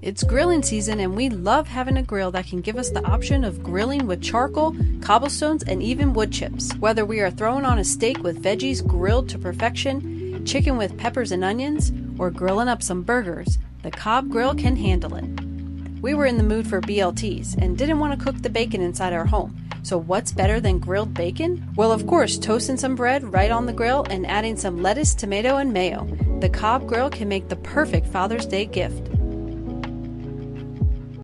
It's grilling season, and we love having a grill that can give us the option of grilling with charcoal, cobblestones, and even wood chips. Whether we are throwing on a steak with veggies grilled to perfection, chicken with peppers and onions, or grilling up some burgers, the COBB Grill can handle it. We were in the mood for BLTs and didn't want to cook the bacon inside our home. So what's better than grilled bacon? Well, of course, toasting some bread right on the grill and adding some lettuce, tomato, and mayo. The COBB Grill can make the perfect Father's Day gift.